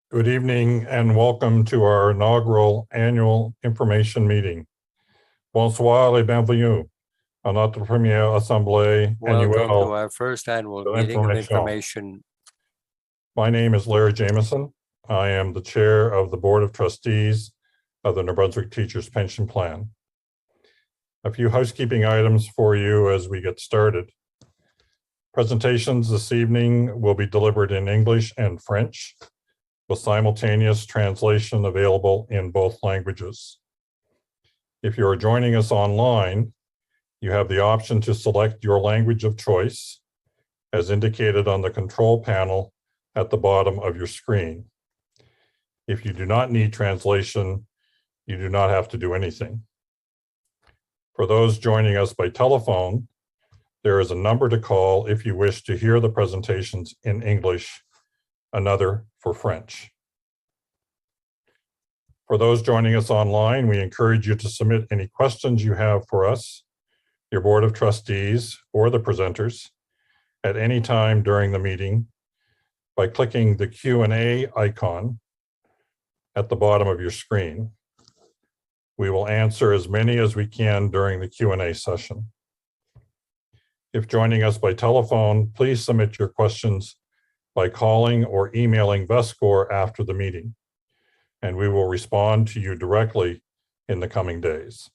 Good evening and welcome to our inaugural annual information meeting. Bonsoir et bienvenue à notre première assemblée Welcome to annuelle our first annual de meeting of l'information. information. My name is Larry Jameson. I am the chair of the Board of Trustees of the New Brunswick Teachers Pension Plan. A few housekeeping items for you as we get started. Presentations this evening will be delivered in English and French, with simultaneous translation available in both languages. If you are joining us online, you have the option to select your language of choice, as indicated on the control panel at the bottom of your screen. If you do not need translation, you do not have to do anything. For those joining us by telephone, there is a number to call if you wish to hear the presentations in English, another for French. For those joining us online, we encourage you to submit any questions you have for us, your Board of Trustees, or the presenters at any time during the meeting by clicking the Q&A icon at the bottom of your screen. We will answer as many as we can during the Q&A session. If joining us by telephone, please submit your questions by calling or emailing VESCOR after the meeting, and we will respond to you directly in the coming days.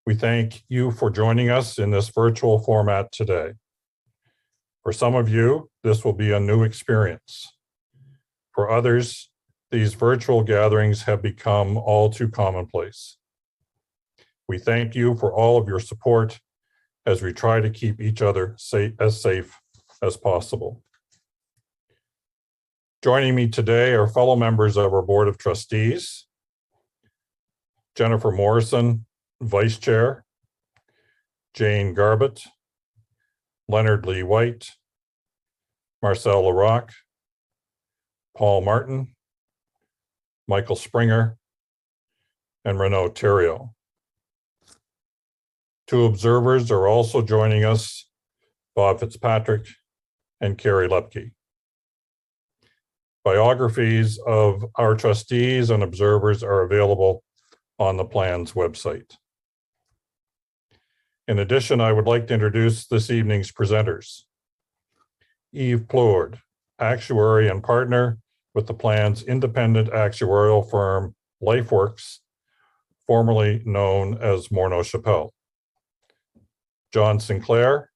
We thank you for joining us in this virtual format today. For some of you, this will be a new experience. For others, these virtual gatherings have become all too commonplace. We thank you for all of your support as we try to keep each other as safe as possible. Joining me today are fellow members of our Board of Trustees, Jennifer Morrison, Vice Chair, Jane Garbett, Leonard Lee White, Marcel Larocque, Paul Martin, Michael Springer, and Renaud Theriault. Two observers are also joining us, Bob Fitzpatrick and Carrie Lepke. Biographies of our trustees and observers are available on the plan's website. In addition, I would like to introduce this evening's presenters. Yves Plourde, actuary and partner with the plan's independent actuarial firm, LifeWorks, formerly known as Morneau Shepell. John Sinclair,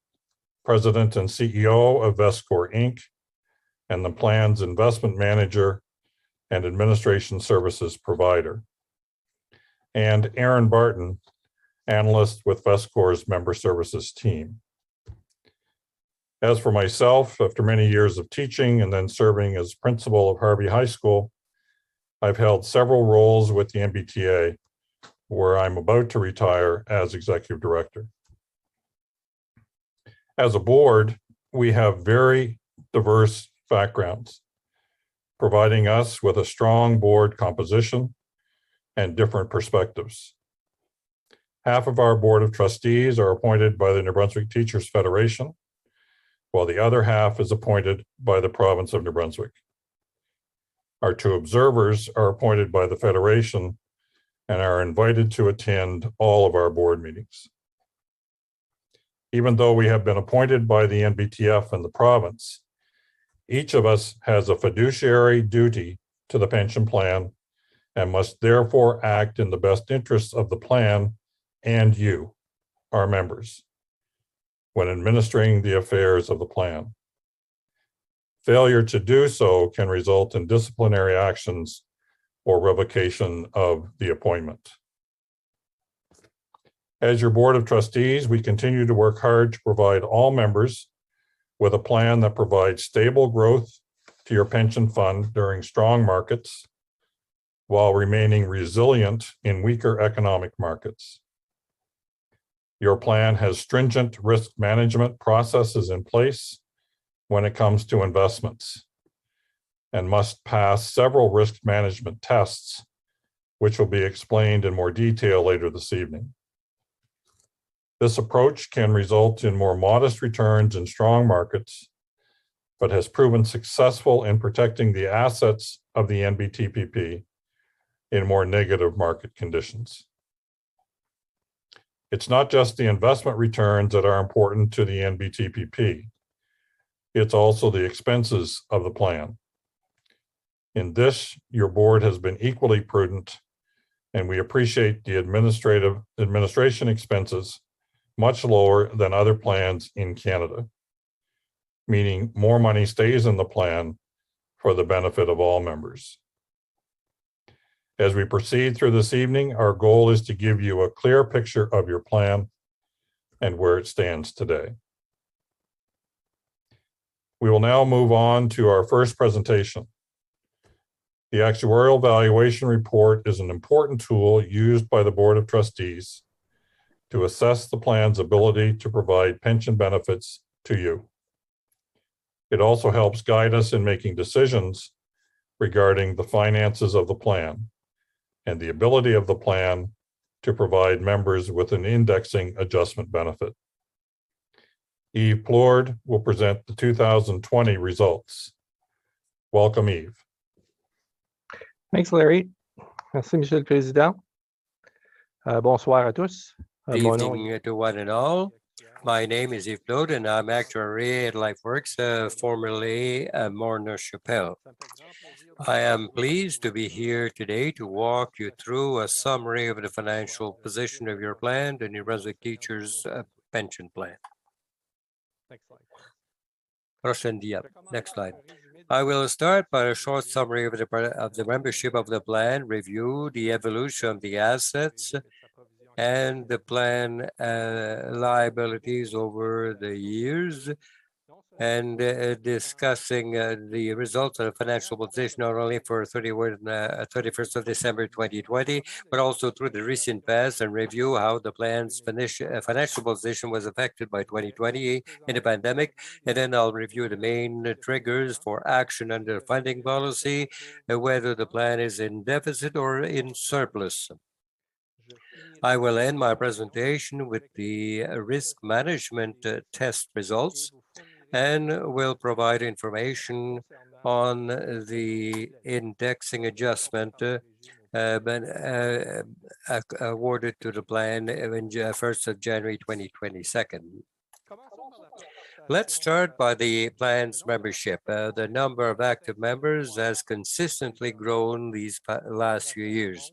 President and CEO of VESCOR Inc., and the plan's investment manager and administration services provider. And Aaron Barton, analyst with VESCOR's member services team. As for myself, after many years of teaching and then serving as principal of Harvey High School, I've held several roles with the NBTA, where I'm about to retire as executive director. As a board, we have very diverse backgrounds, providing us with a strong board composition and different perspectives. Half of our Board of Trustees are appointed by the New Brunswick Teachers Federation, while the other half is appointed by the province of New Brunswick. Our two observers are appointed by the Federation and are invited to attend all of our board meetings. Even though we have been appointed by the NBTF and the province, each of us has a fiduciary duty to the pension plan and must therefore act in the best interests of the plan and you, our members, when administering the affairs of the plan. Failure to do so can result in disciplinary actions or revocation of the appointment. As your Board of Trustees, we continue to work hard to provide all members with a plan that provides stable growth to your pension fund during strong markets while remaining resilient in weaker economic markets. Your plan has stringent risk management processes in place when it comes to investments and must pass several risk management tests, which will be explained in more detail later this evening. This approach can result in more modest returns in strong markets, but has proven successful in protecting the assets of the NBTPP in more negative market conditions. It's not just the investment returns that are important to the NBTPP. It's also the expenses of the plan. In this, your board has been equally prudent, and we appreciate the administration expenses much lower than other plans in Canada, meaning more money stays in the plan for the benefit of all members. As we proceed through this evening, our goal is to give you a clear picture of your plan and where it stands today. We will now move on to our first presentation. The actuarial valuation report is an important tool used by the Board of Trustees to assess the plan's ability to provide pension benefits to you. It also helps guide us in making decisions regarding the finances of the plan and the ability of the plan to provide members with an indexing adjustment benefit. Yves Plourde will present the 2020 results. Welcome, Yves. Thanks, Larry. Merci, Monsieur le Président. Bonsoir à tous. Good evening to one and all. My name is Yves Plourde, and I'm actuary at LifeWorks, formerly Morne Chappelle. I am pleased to be here today to walk you through a summary of the financial position of your plan, the New Brunswick Teachers Pension Plan. Next slide. I will start by a short summary of the membership of the plan, review the evolution of the assets, and the plan liabilities over the years, and discussing the results of the financial position not only for 31st of December 2020, but also through the recent past, and review how the plan's financial position was affected by 2020 in the pandemic. And then I'll review the main triggers for action under the funding policy, and whether the plan is in deficit or in surplus. I will end my presentation with the risk management test results, and will provide information on the indexing adjustment awarded to the plan on 1st of January 2022. Let's start by the plan's membership. The number of active members has consistently grown these last few years.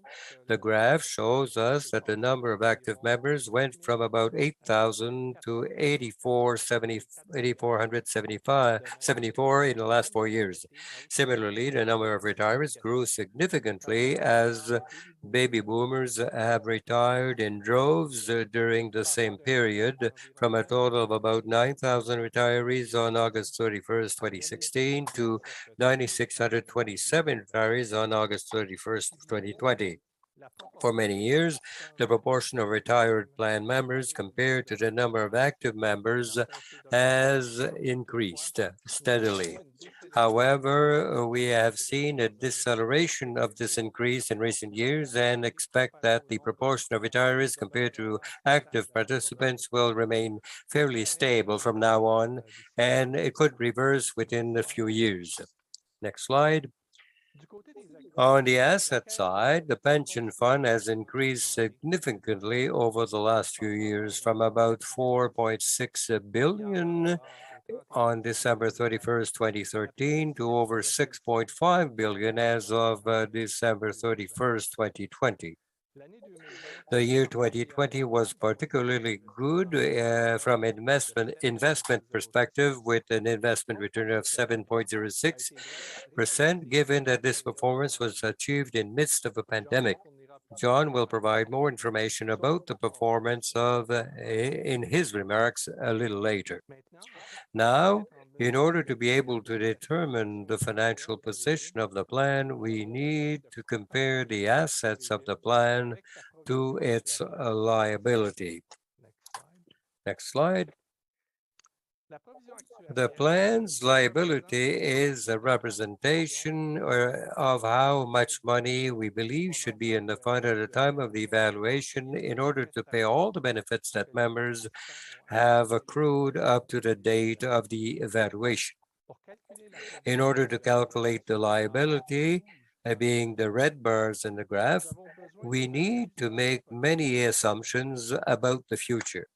The graph shows us that the number of active members went from about 8,000 to 8,474 in the last 4 years. Similarly, the number of retirees grew significantly as baby boomers have retired in droves during the same period, from a total of about 9,000 retirees on August 31st, 2016 to 9,627 retirees on August 31st, 2020. For many years, the proportion of retired plan members compared to the number of active members has increased steadily. However, we have seen a deceleration of this increase in recent years and expect that the proportion of retirees compared to active participants will remain fairly stable from now on, and it could reverse within a few years. Next slide. On the asset side, the pension fund has increased significantly over the last few years, from about 4.6 billion on December 31st, 2013 to over 6.5 billion as of December 31st, 2020. The year 2020 was particularly good from an investment perspective, with an investment return of 7.06%, given that this performance was achieved in midst of a pandemic. John will provide more information about the performance in his remarks a little later. Now, in order to be able to determine the financial position of the plan, we need to compare the assets of the plan to its liability. Next slide. The plan's liability is a representation of how much money we believe should be in the fund at the time of the evaluation in order to pay all the benefits that members have accrued up to the date of the evaluation. In order to calculate the liability, being the red bars in the graph, we need to make many assumptions about the future.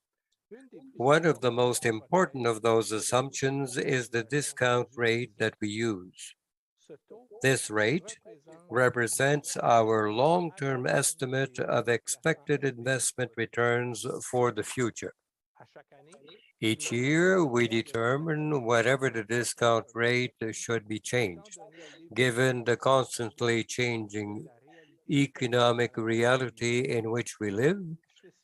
One of the most important of those assumptions is the discount rate that we use. This rate represents our long-term estimate of expected investment returns for the future. Each year, we determine whatever the discount rate should be changed, given the constantly changing economic reality in which we live,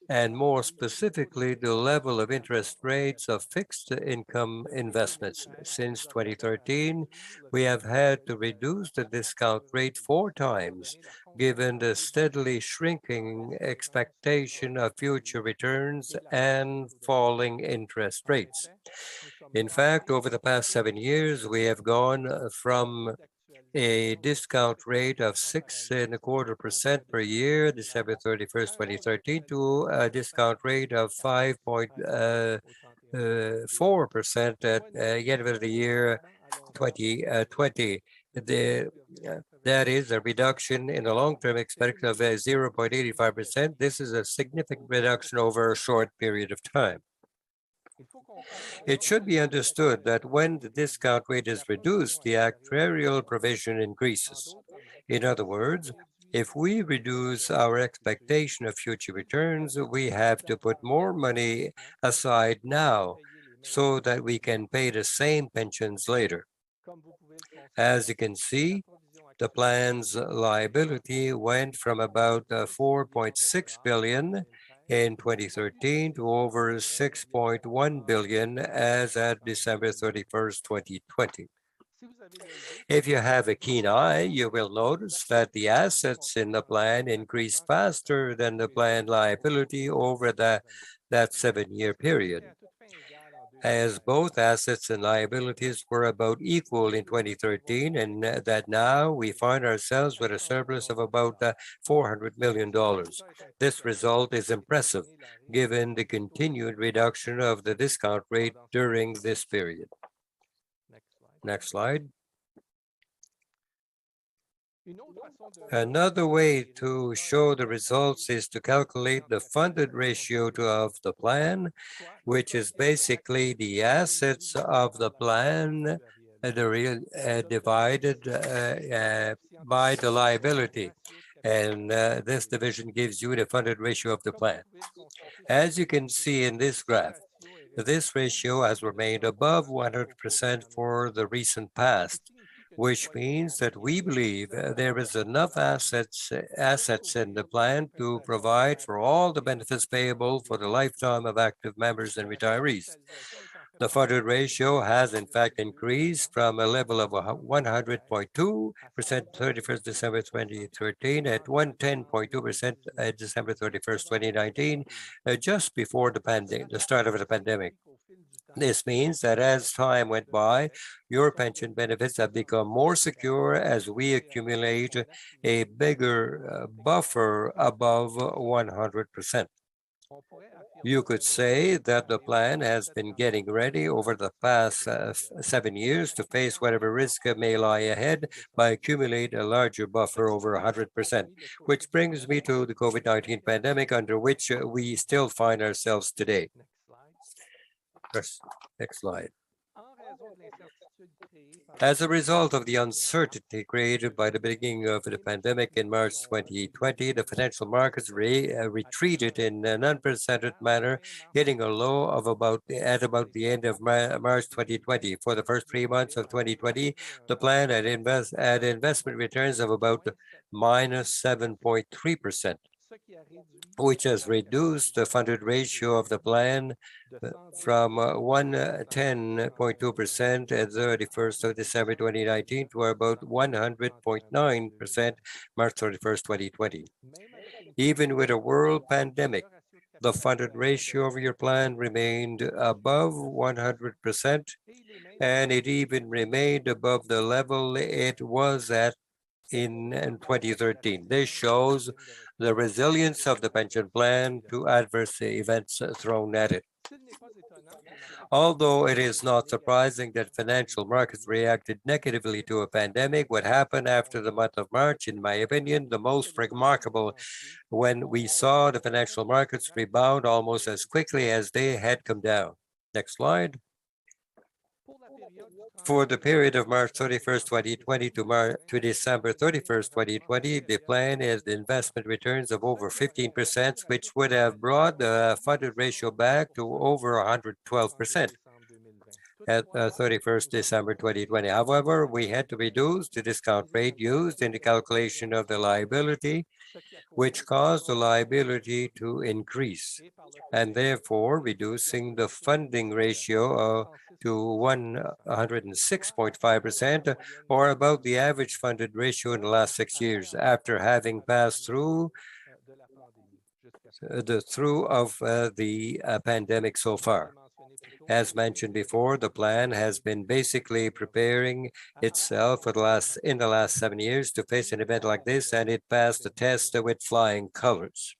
and more specifically, the level of interest rates of fixed income investments. Since 2013, we have had to reduce the discount rate 4 times, given the steadily shrinking expectation of future returns and falling interest rates. In fact, over the past 7 years, we have gone from a discount rate of 6.25% per year, December 31st, 2013, to a discount rate of 5.4% at the end of the year 2020. That is a reduction in the long-term expectation of 0.85%. This is a significant reduction over a short period of time. It should be understood that when the discount rate is reduced, the actuarial provision increases. In other words, if we reduce our expectation of future returns, we have to put more money aside now so that we can pay the same pensions later. As you can see, the plan's liability went from about 4.6 billion in 2013 to over 6.1 billion as at December 31st, 2020. If you have a keen eye, you will notice that the assets in the plan increased faster than the planned liability over that 7-year period, as both assets and liabilities were about equal in 2013, and that now we find ourselves with a surplus of about $400 million. This result is impressive, given the continued reduction of the discount rate during this period. Next slide. Another way to show the results is to calculate the funded ratio of the plan, which is basically the assets of the plan divided by the liability. And this division gives you the funded ratio of the plan. As you can see in this graph, this ratio has remained above 100% for the recent past, which means that we believe there is enough assets in the plan to provide for all the benefits payable for the lifetime of active members and retirees. The funded ratio has in fact increased from a level of 100.2% 31st December 2013 at 110.2% at December 31st, 2019, just before the start of the pandemic. This means that as time went by, your pension benefits have become more secure as we accumulate a bigger buffer above 100%. You could say that the plan has been getting ready over the past 7 years to face whatever risk may lie ahead by accumulating a larger buffer over 100%, which brings me to the COVID-19 pandemic under which we still find ourselves today. Next slide. As a result of the uncertainty created by the beginning of the pandemic in March 2020, the financial markets retreated in an unprecedented manner, hitting a low of about the end of March 2020. For the first 3 months of 2020, the plan had investment returns of about minus 7.3%. which has reduced the funded ratio of the plan from 110.2% at 31st of December 2019 to about 100.9% March 31st, 2020. Even with a world pandemic, the funded ratio of your plan remained above 100%, and it even remained above the level it was at in 2013. This shows the resilience of the pension plan to adverse events thrown at it. Although it is not surprising that financial markets reacted negatively to a pandemic, what happened after the month of March, in my opinion, the most remarkable, when we saw the financial markets rebound almost as quickly as they had come down. Next slide. For the period of March 31st, 2020 to December 31st, 2020, the plan is the investment returns of over 15%, which would have brought the funded ratio back to over 112% at 31st December 2020. However, we had to reduce the discount rate used in the calculation of the liability, which caused the liability to increase, and therefore reducing the funding ratio to 106.5%, or about the average funded ratio in the last 6 years, after having passed through the pandemic so far. As mentioned before, the plan has been basically preparing itself in the last 7 years to face an event like this, and it passed the test with flying colors.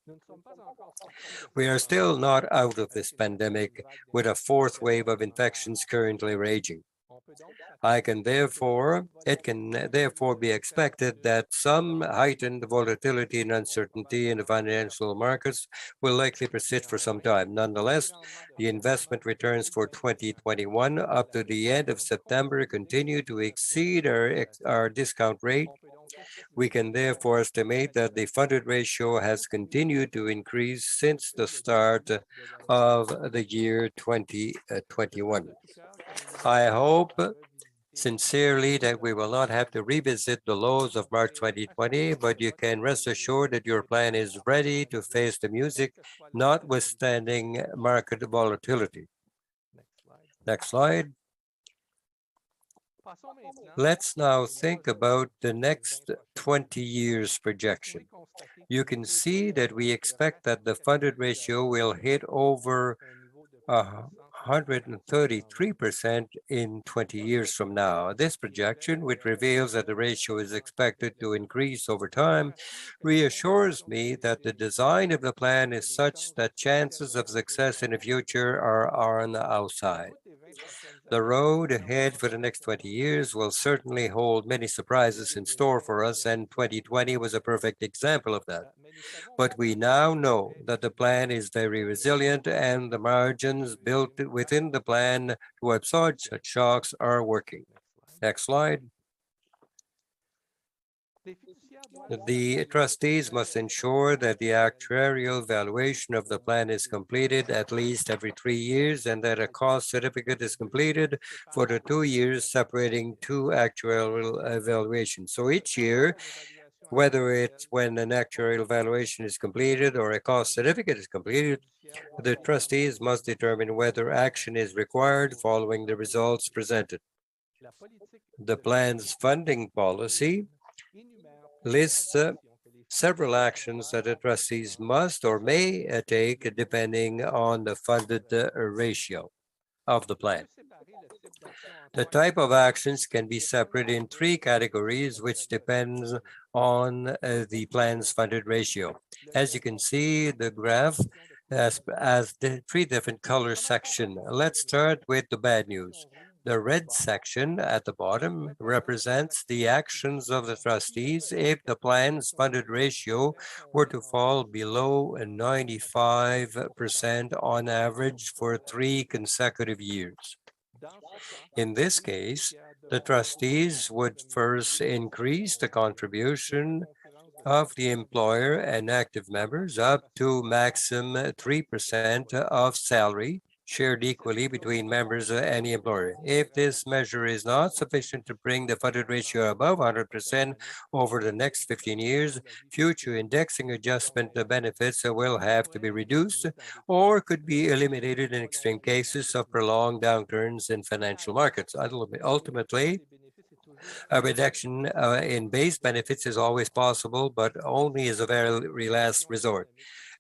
We are still not out of this pandemic, with a fourth wave of infections currently raging. It can therefore be expected that some heightened volatility and uncertainty in the financial markets will likely persist for some time. Nonetheless, the investment returns for 2021 up to the end of September continue to exceed our discount rate. We can therefore estimate that the funded ratio has continued to increase since the start of the year 2021. I hope sincerely that we will not have to revisit the lows of March 2020, but you can rest assured that your plan is ready to face the music, notwithstanding market volatility. Next slide. Let's now think about the next 20 years projection. You can see that we expect that the funded ratio will hit over 133% in 20 years from now. This projection, which reveals that the ratio is expected to increase over time, reassures me that the design of the plan is such that chances of success in the future are on the outside. The road ahead for the next 20 years will certainly hold many surprises in store for us, and 2020 was a perfect example of that. But we now know that the plan is very resilient, and the margins built within the plan to absorb such shocks are working. Next slide. The trustees must ensure that the actuarial valuation of the plan is completed at least every 3 years, and that a cost certificate is completed for the 2 years separating two actuarial evaluations. So each year, whether it's when an actuarial evaluation is completed or a cost certificate is completed, the trustees must determine whether action is required following the results presented. The plan's funding policy lists several actions that the trustees must or may take depending on the funded ratio of the plan. The type of actions can be separated in 3 categories, which depends on the plan's funded ratio. As you can see, the graph has the 3 different color sections. Let's start with the bad news. The red section at the bottom represents the actions of the trustees if the plan's funded ratio were to fall below 95% on average for 3 consecutive years. In this case, the trustees would first increase the contribution of the employer and active members up to maximum 3% of salary, shared equally between members and the employer. If this measure is not sufficient to bring the funded ratio above 100% over the next 15 years, future indexing adjustment benefits will have to be reduced or could be eliminated in extreme cases of prolonged downturns in financial markets. Ultimately, a reduction in base benefits is always possible, but only as a very last resort.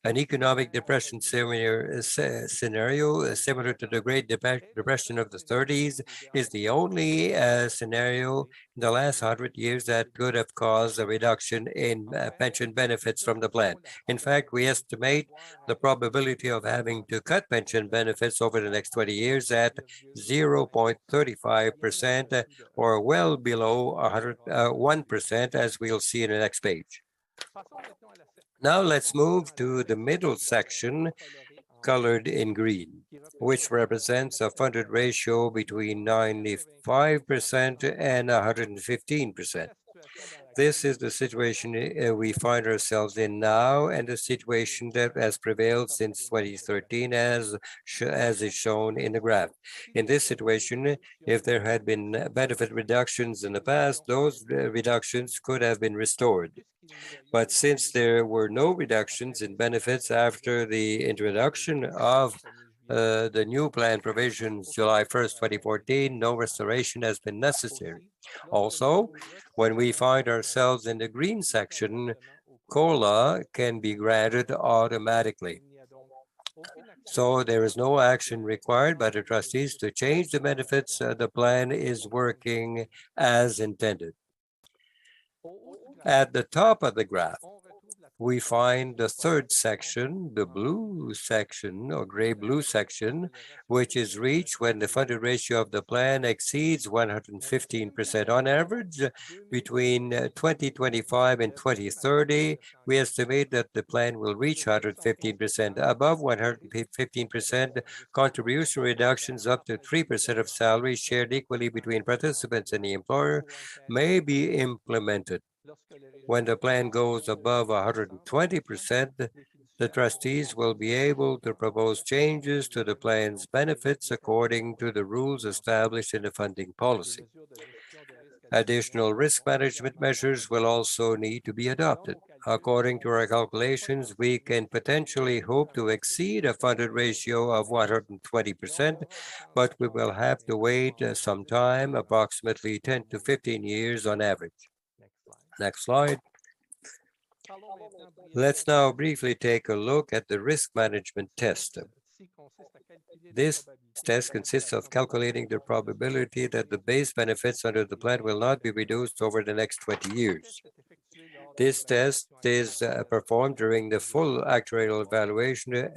An economic depression scenario similar to the Great Depression of the 30s is the only scenario in the last 100 years that could have caused a reduction in pension benefits from the plan. In fact, we estimate the probability of having to cut pension benefits over the next 20 years at 0.35% or well below 1%, as we'll see in the next page. Now let's move to the middle section, colored in green, which represents a funded ratio between 95% and 115%. This is the situation we find ourselves in now, and the situation that has prevailed since 2013, as is shown in the graph. In this situation, if there had been benefit reductions in the past, those reductions could have been restored. But since there were no reductions in benefits after the introduction of the new plan provisions July 1st, 2014, no restoration has been necessary. Also, when we find ourselves in the green section, COLA can be granted automatically. So there is no action required by the trustees to change the benefits. The plan is working as intended. At the top of the graph, we find the third section, the blue section or gray-blue section, which is reached when the funded ratio of the plan exceeds 115%. On average, between 2025 and 2030, we estimate that the plan will reach 115%. Above 115%, contribution reductions up to 3% of salary shared equally between participants and the employer may be implemented. When the plan goes above 120%, the trustees will be able to propose changes to the plan's benefits according to the rules established in the funding policy. Additional risk management measures will also need to be adopted. According to our calculations, we can potentially hope to exceed a funded ratio of 120%, but we will have to wait some time, approximately 10 to 15 years on average. Next slide. Let's now briefly take a look at the risk management test. This test consists of calculating the probability that the base benefits under the plan will not be reduced over the next 20 years. This test is performed during the full actuarial evaluation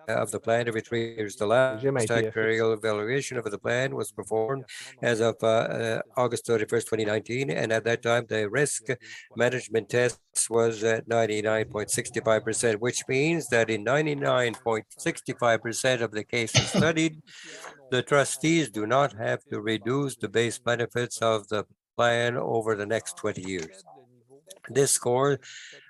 of the plan every 3 years. The last actuarial evaluation of the plan was performed as of August 31st, 2019, and at that time the risk management test was at 99.65%, which means that in 99.65% of the cases studied, the trustees do not have to reduce the base benefits of the plan over the next 20 years. This score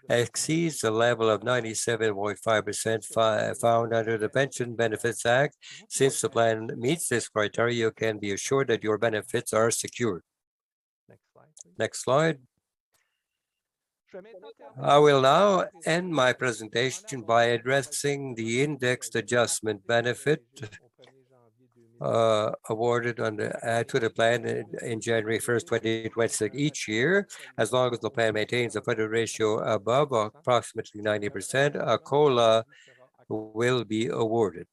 exceeds the level of 97.5% found under the Pension Benefits Act. Since the plan meets this criteria, you can be assured that your benefits are secured. Next slide. I will now end my presentation by addressing the indexed adjustment benefit awarded to the plan in January 1st, 2026 each year. As long as the plan maintains a funded ratio above approximately 90%, a COLA will be awarded.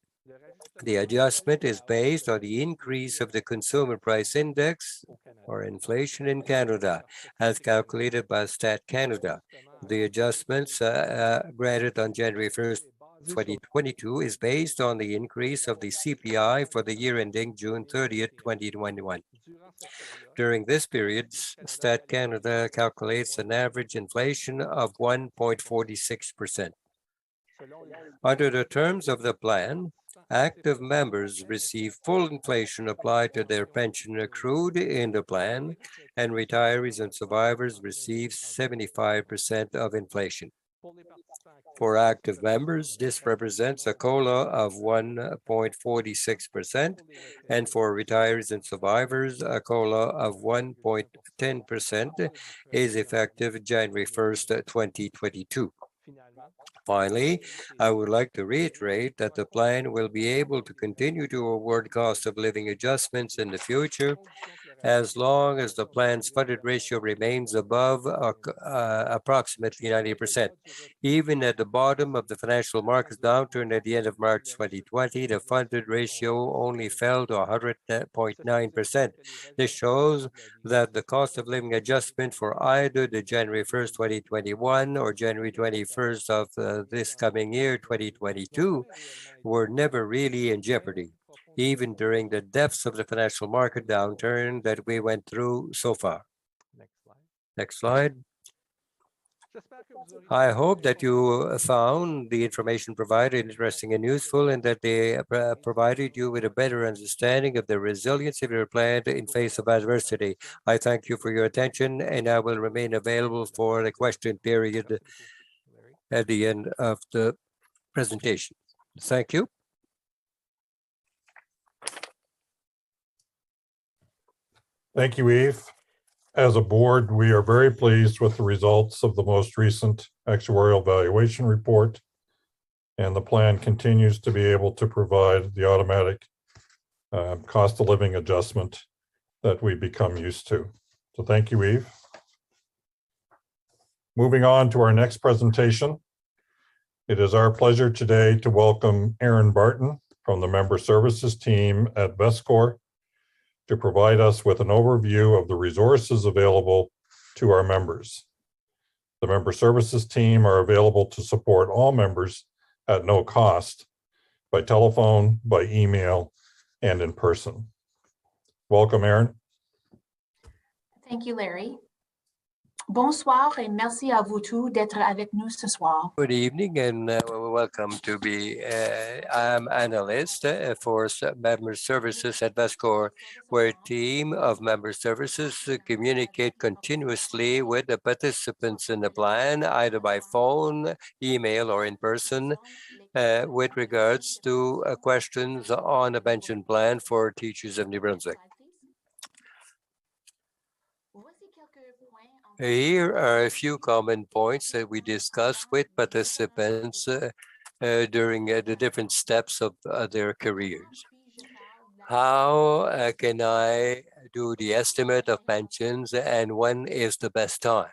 The adjustment is based on the increase of the consumer price index or inflation in Canada, as calculated by Stat Canada. The adjustments granted on January 1st, 2022 is based on the increase of the CPI for the year ending June 30th, 2021. During this period, Stat Canada calculates an average inflation of 1.46%. Under the terms of the plan, active members receive full inflation applied to their pension accrued in the plan, and retirees and survivors receive 75% of inflation. For active members, this represents a COLA of 1.46%, and for retirees and survivors, a COLA of 1.10% is effective January 1st, 2022. Finally, I would like to reiterate that the plan will be able to continue to award cost of living adjustments in the future as long as the plan's funded ratio remains above approximately 90%. Even at the bottom of the financial markets downturn at the end of March 2020, the funded ratio only fell to 100.9%. This shows that the cost of living adjustment for either the January 1st, 2021 or January 21st of this coming year, 2022, were never really in jeopardy, even during the depths of the financial market downturn that we went through so far. Next slide. Next slide. I hope that you found the information provided interesting and useful, and that they provided you with a better understanding of the resilience of your plan in face of adversity. I thank you for your attention, and I will remain available for the question period at the end of the presentation. Thank you. Thank you, Yves. As a board, we are very pleased with the results of the most recent actuarial valuation report, and the plan continues to be able to provide the automatic cost of living adjustment that we become used to. So thank you, Yves. Moving on to our next presentation. It is our pleasure today to welcome Aaron Barton from the Member Services team at VESCOR to provide us with an overview of the resources available to our members. The Member Services team are available to support all members at no cost by telephone, by email, and in person. Welcome, Aaron. Thank you, Larry. Bonsoir et merci à vous tous d'être avec nous ce soir. Good evening and welcome to be, I'm analyst for member services at VESCOR. We're a team of member services to communicate continuously with the participants in the plan, either by phone, email, or in person, with regards to questions on a pension plan for teachers of New Brunswick. Here are a few common points that we discuss with participants during the different steps of their careers. How can I do the estimate of pensions, and when is the best time?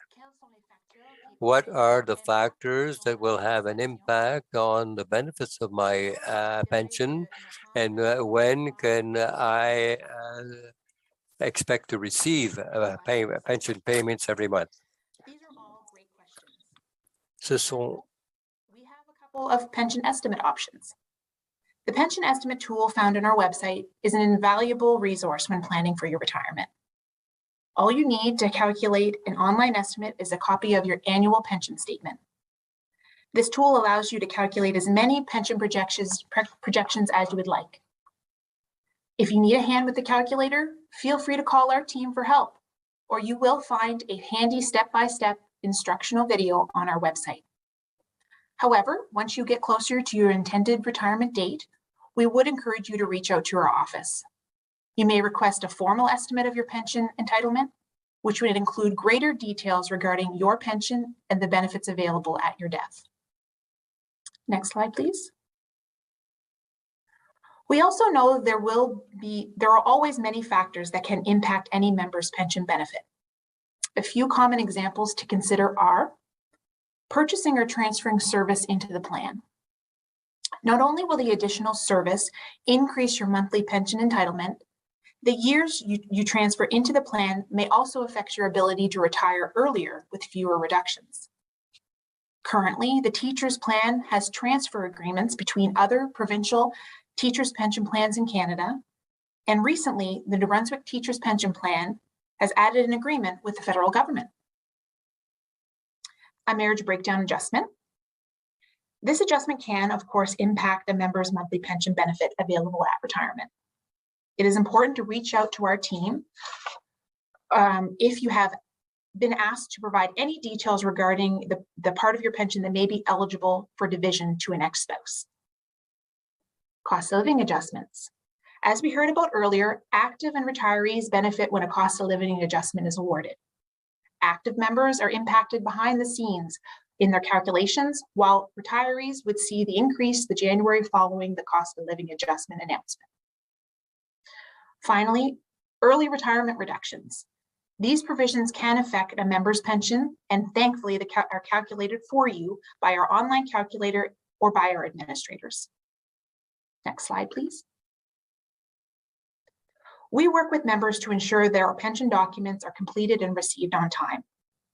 What are the factors that will have an impact on the benefits of my pension, and when can I expect to receive pension payments every month? These are all great questions. We have a couple of pension estimate options. The pension estimate tool found on our website is an invaluable resource when planning for your retirement. All you need to calculate an online estimate is a copy of your annual pension statement. This tool allows you to calculate as many pension projections as you would like. If you need a hand with the calculator, feel free to call our team for help, or you will find a handy step-by-step instructional video on our website. However, once you get closer to your intended retirement date, we would encourage you to reach out to our office. You may request a formal estimate of your pension entitlement, which would include greater details regarding your pension and the benefits available at your death. Next slide, please. We also know there are always many factors that can impact any member's pension benefit. A few common examples to consider are purchasing or transferring service into the plan. Not only will the additional service increase your monthly pension entitlement, the years you transfer into the plan may also affect your ability to retire earlier with fewer reductions. Currently, the teachers' plan has transfer agreements between other provincial teachers' pension plans in Canada, and recently the New Brunswick Teachers' Pension Plan has added an agreement with the federal government. A marriage breakdown adjustment. This adjustment can, of course, impact a member's monthly pension benefit available at retirement. It is important to reach out to our team if you have been asked to provide any details regarding the part of your pension that may be eligible for division to an ex-spouse. Cost of living adjustments. As we heard about earlier, active and retirees benefit when a cost of living adjustment is awarded. Active members are impacted behind the scenes in their calculations, while retirees would see the increase the January following the cost of living adjustment announcement. Finally, Early retirement reductions. These provisions can affect a member's pension, and thankfully are calculated for you by our online calculator or by our administrators. Next slide, please. We work with members to ensure that our pension documents are completed and received on time.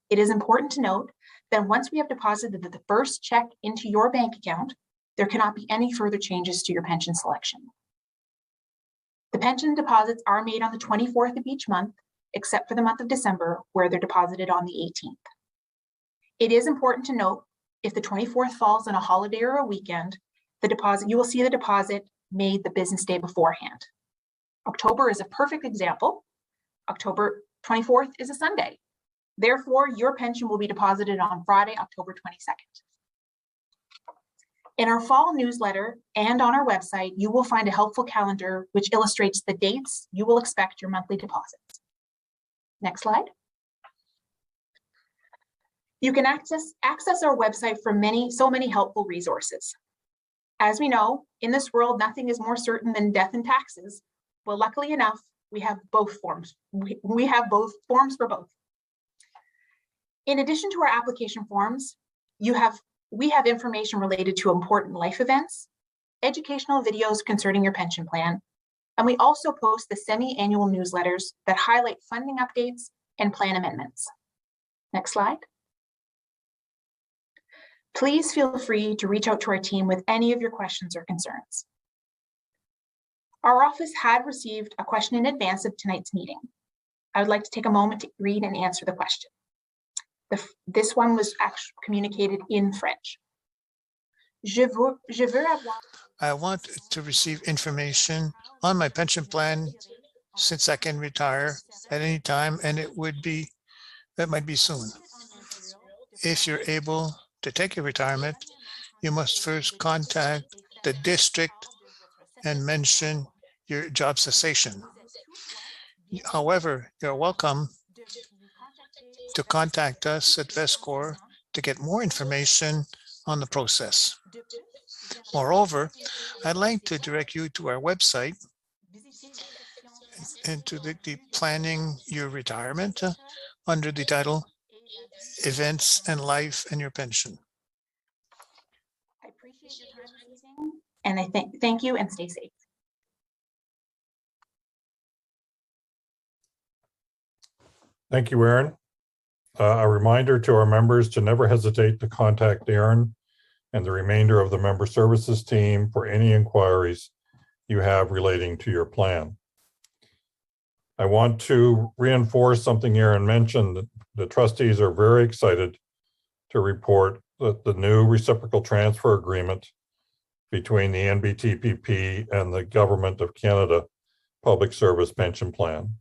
It is important to note that once we have deposited the first check into your bank account, there cannot be any further changes to your pension selection. The pension deposits are made on the 24th of each month, except for the month of December, where they're deposited on the 18th. It is important to note, if the 24th falls on a holiday or a weekend, you will see the deposit made the business day beforehand. October is a perfect example. October 24th is a Sunday. Therefore, your pension will be deposited on Friday, October 22nd. In our fall newsletter and on our website, you will find a helpful calendar which illustrates the dates you will expect your monthly deposits. Next slide. You can access our website for so many helpful resources. As we know, in this world, nothing is more certain than death and taxes. Well, luckily enough, we have both forms. We have both forms for both. In addition to our application forms, we have information related to important life events, educational videos concerning your pension plan, and we also post the semi-annual newsletters that highlight funding updates and plan amendments. Next slide. Please feel free to reach out to our team with any of your questions or concerns. Our office had received a question in advance of tonight's meeting. I would like to take a moment to read and answer the question. This one was actually communicated in French. I want to receive information on my pension plan since I can retire at any time, and that might be soon. If you're able to take a retirement, you must first contact the district and mention your job cessation. However, you're welcome to contact us at VESCOR to get more information on the process. Moreover, I'd like to direct you to our website and to the Planning Your Retirement under the title Events and Life and Your Pension. I appreciate your time this evening, and I thank you and stay safe. Thank you, Erin. A reminder to our members to never hesitate to contact Erin and the remainder of the member services team for any inquiries you have relating to your plan. I want to reinforce something Erin mentioned. The trustees are very excited to report that the new reciprocal transfer agreement between the NBTPP and the Government of Canada Public Service Pension Plan.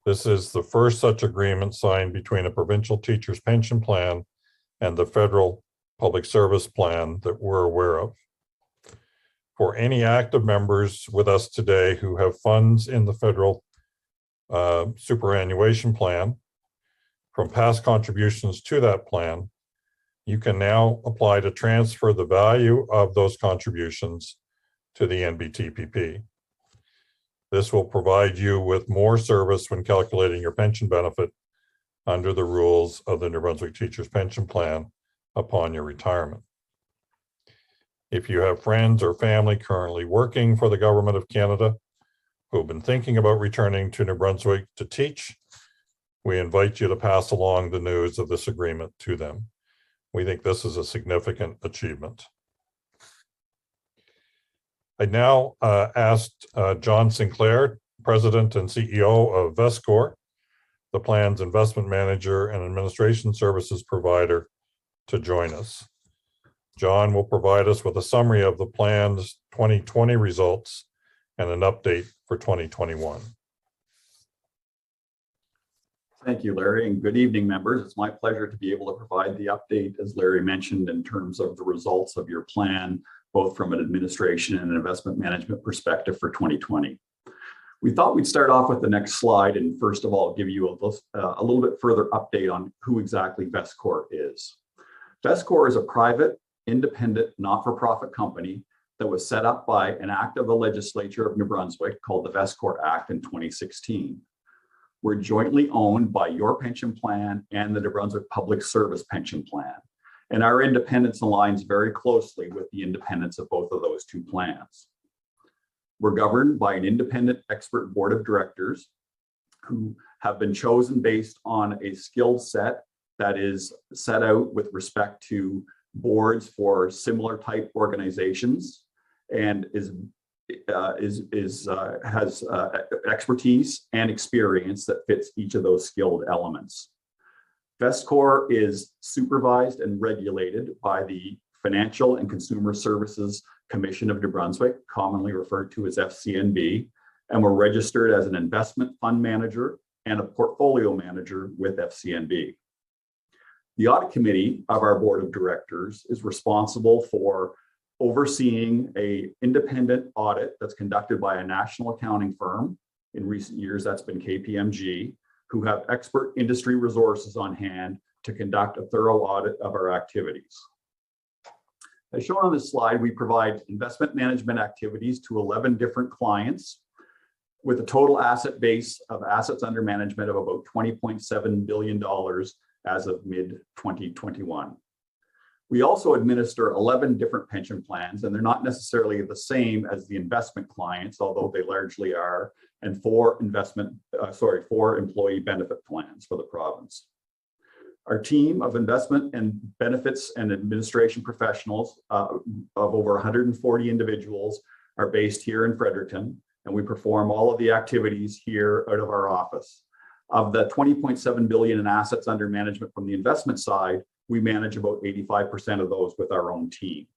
This is the first such agreement signed between a provincial teacher's pension plan and the federal public service plan that we're aware of. For any active members with us today who have funds in the federal superannuation plan from past contributions to that plan, you can now apply to transfer the value of those contributions to the NBTPP. This will provide you with more service when calculating your pension benefit under the rules of the New Brunswick Teachers Pension Plan upon your retirement. If you have friends or family currently working for the Government of Canada who have been thinking about returning to New Brunswick to teach, we invite you to pass along the news of this agreement to them. We think this is a significant achievement. I now asked John Sinclair, President and CEO of VESCOR, the plan's investment manager and administration services provider, to join us. John will provide us with a summary of the plan's 2020 results and an update for 2021. Thank you, Larry, and good evening, members. It's my pleasure to be able to provide the update, as Larry mentioned, in terms of the results of your plan, both from an administration and an investment management perspective for 2020. We thought we'd start off with the next slide and first of all, give you a little bit further update on who exactly VESCOR is. VESCOR is a private, independent, not-for-profit company that was set up by an act of the legislature of New Brunswick called the Vestcor Act in 2016. We're jointly owned by your pension plan and the New Brunswick Public Service Pension Plan. And our independence aligns very closely with the independence of both of those two plans. We're governed by an independent expert board of directors who have been chosen based on a skill set that is set out with respect to boards for similar type organizations and has expertise and experience that fits each of those skilled elements. Vestcor is supervised and regulated by the Financial and Consumer Services Commission of New Brunswick, commonly referred to as FCNB, and we're registered as an investment fund manager and a portfolio manager with FCNB. The audit committee of our board of directors is responsible for overseeing an independent audit that's conducted by a national accounting firm. In recent years, that's been KPMG, who have expert industry resources on hand to conduct a thorough audit of our activities. As shown on this slide, we provide investment management activities to 11 different clients with a total asset base of assets under management of about $20.7 billion as of mid-2021. We also administer 11 different pension plans, and they're not necessarily the same as the investment clients, although they largely are, and four employee benefit plans for the province. Our team of investment and benefits and administration professionals of over 140 individuals are based here in Fredericton, and we perform all of the activities here out of our office. Of the $20.7 billion in assets under management from the investment side, we manage about 85% of those with our own team.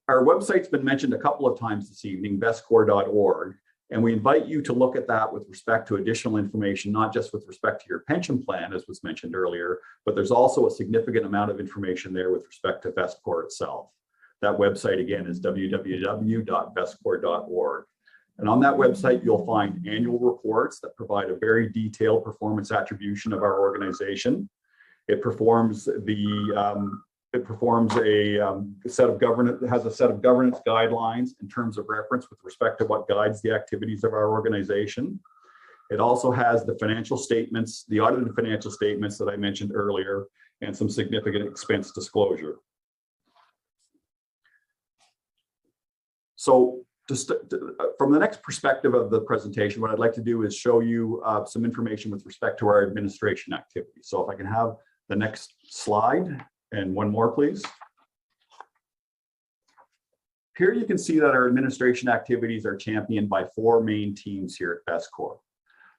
Our website's been mentioned a couple of times this evening, vestcor.org, and we invite you to look at that with respect to additional information, not just with respect to your pension plan, as was mentioned earlier, but there's also a significant amount of information there with respect to Vestcor itself. That website again is www.vestcor.org. And on that website, you'll find annual reports that provide a very detailed performance attribution of our organization. It performs a set of governance guidelines in terms of reference with respect to what guides the activities of our organization. It also has the financial statements, the audited financial statements that I mentioned earlier, and some significant expense disclosure. So from the next perspective of the presentation, what I'd like to do is show you some information with respect to our administration activities. So if I can have the next slide, and one more, please. Here you can see that our administration activities are championed by four main teams here at Vestcor.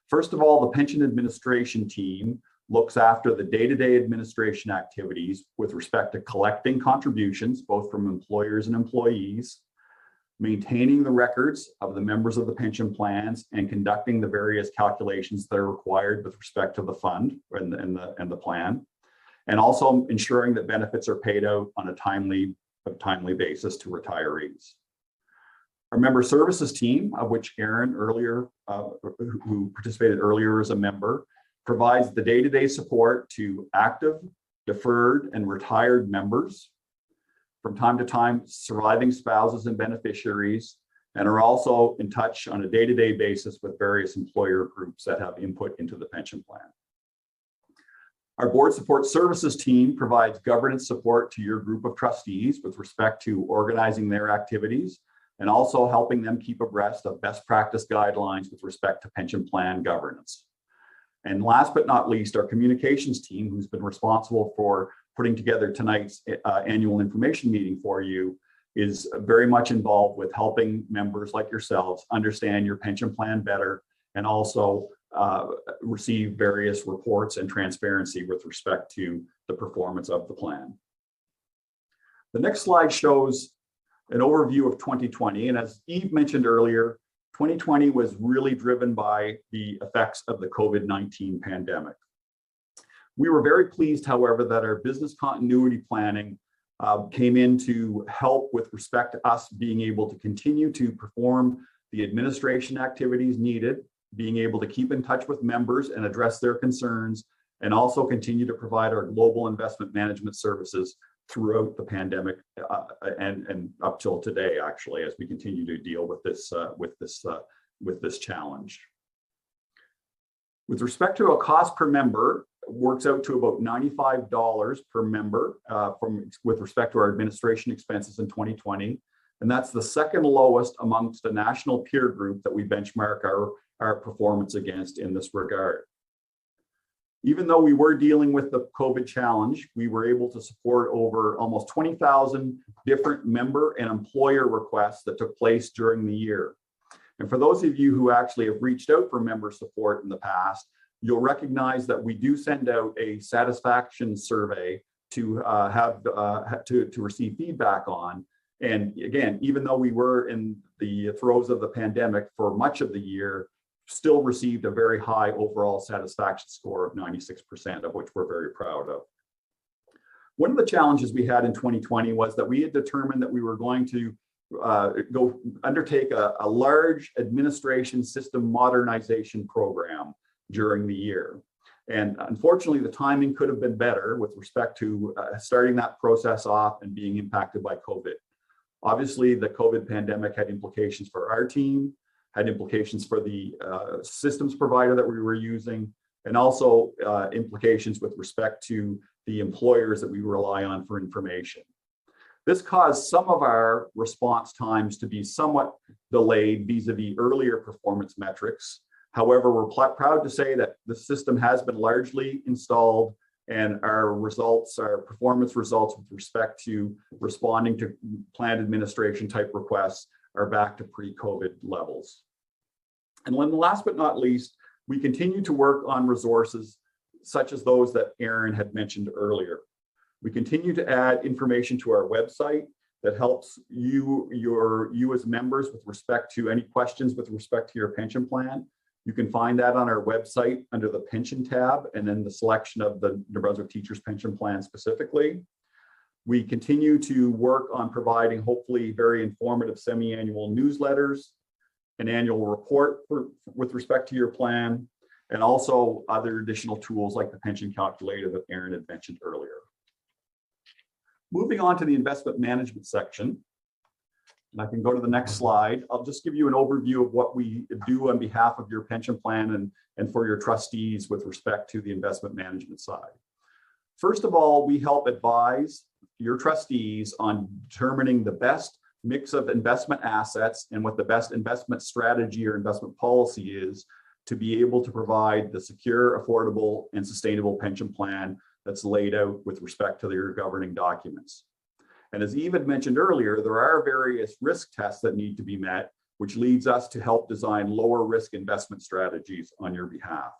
First of all, the pension administration team looks after the day-to-day administration activities with respect to collecting contributions, both from employers and employees, maintaining the records of the members of the pension plans, and conducting the various calculations that are required with respect to the fund and the plan, and also ensuring that benefits are paid out on a timely basis to retirees. Our member services team, of which Aaron earlier, who participated earlier as a member, provides the day-to-day support to active, deferred, and retired members, from time to time surviving spouses and beneficiaries, and are also in touch on a day-to-day basis with various employer groups that have input into the pension plan. Our board support services team provides governance support to your group of trustees with respect to organizing their activities and also helping them keep abreast of best practice guidelines with respect to pension plan governance. And last but not least, our communications team, who's been responsible for putting together tonight's annual information meeting for you, is very much involved with helping members like yourselves understand your pension plan better and also receive various reports and transparency with respect to the performance of the plan. The next slide shows an overview of 2020. And as Eve mentioned earlier, 2020 was really driven by the effects of the COVID-19 pandemic. We were very pleased, however, that our business continuity planning came in to help with respect to us being able to continue to perform the administration activities needed, being able to keep in touch with members and address their concerns, and also continue to provide our global investment management services throughout the pandemic and up till today, actually, as we continue to deal with this challenge. With respect to a cost per member, it works out to about $95 per member with respect to our administration expenses in 2020. And that's the second lowest amongst a national peer group that we benchmark our performance against in this regard. Even though we were dealing with the COVID challenge, we were able to support over almost 20,000 different member and employer requests that took place during the year. And for those of you who actually have reached out for member support in the past, you'll recognize that we do send out a satisfaction survey to receive feedback on. And again, even though we were in the throes of the pandemic for much of the year, still received a very high overall satisfaction score of 96%, of which we're very proud of. One of the challenges we had in 2020 was that we had determined that we were going to undertake a large administration system modernization program during the year. And unfortunately, the timing could have been better with respect to starting that process off and being impacted by COVID. Obviously, the COVID pandemic had implications for our team, had implications for the systems provider that we were using, and also implications with respect to the employers that we rely on for information. This caused some of our response times to be somewhat delayed vis-a-vis earlier performance metrics. However, we're proud to say that the system has been largely installed, and our results, our performance results with respect to responding to planned administration type requests are back to pre-COVID levels. And then last but not least, we continue to work on resources such as those that Aaron had mentioned earlier. We continue to add information to our website that helps you as members with respect to any questions with respect to your pension plan. You can find that on our website under the pension tab and then the selection of the New Brunswick Teachers Pension Plan specifically. We continue to work on providing hopefully very informative semi-annual newsletters, an annual report with respect to your plan, and also other additional tools like the pension calculator that Aaron had mentioned earlier. Moving on to the investment management section, and I can go to the next slide. I'll just give you an overview of what we do on behalf of your pension plan and for your trustees with respect to the investment management side. First of all, we help advise your trustees on determining the best mix of investment assets and what the best investment strategy or investment policy is to be able to provide the secure, affordable, and sustainable pension plan that's laid out with respect to your governing documents. And as Eve had mentioned earlier, there are various risk tests that need to be met, which leads us to help design lower risk investment strategies on your behalf.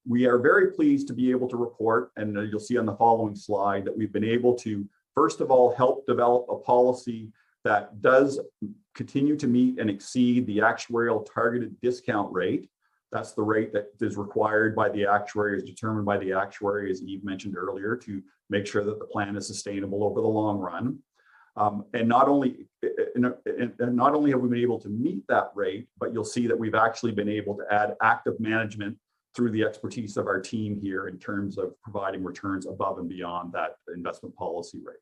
We are very pleased to be able to report, and you'll see on the following slide, that we've been able to, first of all, help develop a policy that does continue to meet and exceed the actuarial targeted discount rate. That's the rate that is required by the actuaries, determined by the actuary, as Eve mentioned earlier, to make sure that the plan is sustainable over the long run. And not only have we been able to meet that rate, but you'll see that we've actually been able to add active management through the expertise of our team here in terms of providing returns above and beyond that investment policy rate.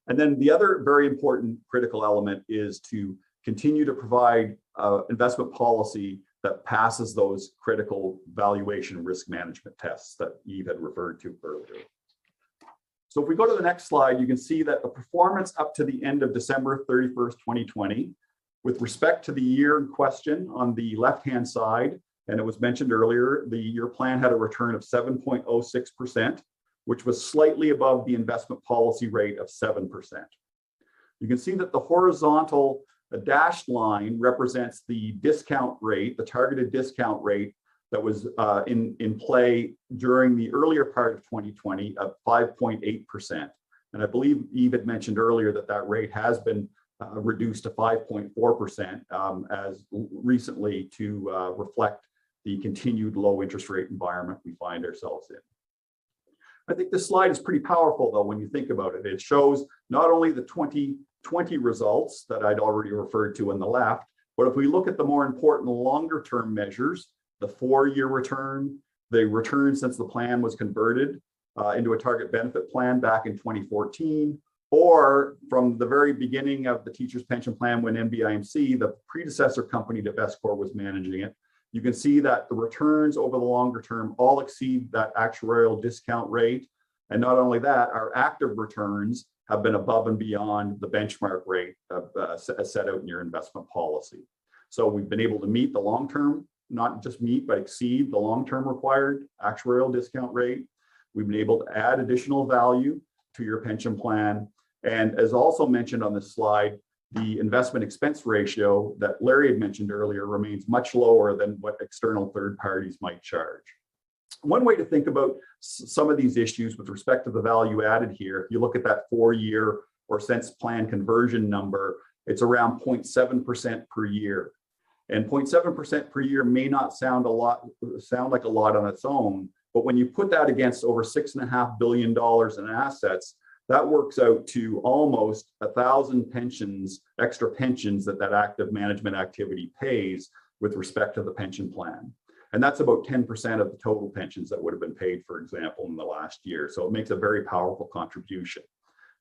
And then the other very important critical element is to continue to provide investment policy that passes those critical valuation risk management tests that Eve had referred to earlier. So if we go to the next slide, you can see that the performance up to the end of December 31st, 2020, with respect to the year in question on the left-hand side, and it was mentioned earlier, your plan had a return of 7.06%, which was slightly above the investment policy rate of 7%. You can see that the horizontal dashed line represents the discount rate, the targeted discount rate that was in play during the earlier part of 2020 of 5.8%. And I believe Eve had mentioned earlier that that rate has been reduced to 5.4% as recently to reflect the continued low interest rate environment we find ourselves in. I think this slide is pretty powerful though when you think about it. It shows not only the 2020 results that I'd already referred to on the left, but if we look at the more important longer term measures, the 4-year return, the return since the plan was converted, into a target benefit plan back in 2014, or from the very beginning of the teacher's pension plan when NBIMC, the predecessor company to Vestcor, was managing it. You can see that the returns over the longer term all exceed that actuarial discount rate. And not only that, our active returns have been above and beyond the benchmark rate set out in your investment policy. So we've been able to meet the long-term, not just meet, but exceed the long-term required actuarial discount rate. We've been able to add additional value to your pension plan. And as also mentioned on this slide, the investment expense ratio that Larry had mentioned earlier remains much lower than what external third parties might charge. One way to think about some of these issues with respect to the value added here, if you look at that 4-year or sense plan conversion number, it's around 0.7% per year. And 0.7% per year may not sound like a lot on its own, but when you put that against over $6.5 billion in assets, that works out to almost 1,000 pensions, extra pensions that active management activity pays with respect to the pension plan. And that's about 10% of the total pensions that would have been paid, for example, in the last year. So it makes a very powerful contribution.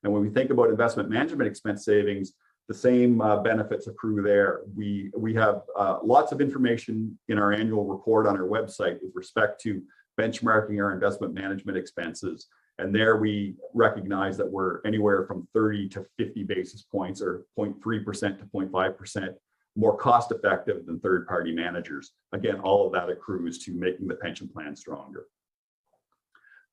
And when we think about investment management expense savings, the same benefits accrue there. We have lots of information in our annual report on our website with respect to benchmarking our investment management expenses. And there we recognize that we're anywhere from 30 to 50 basis points, or 0.3% to 0.5% more cost effective than third-party managers. Again, all of that accrues to making the pension plan stronger.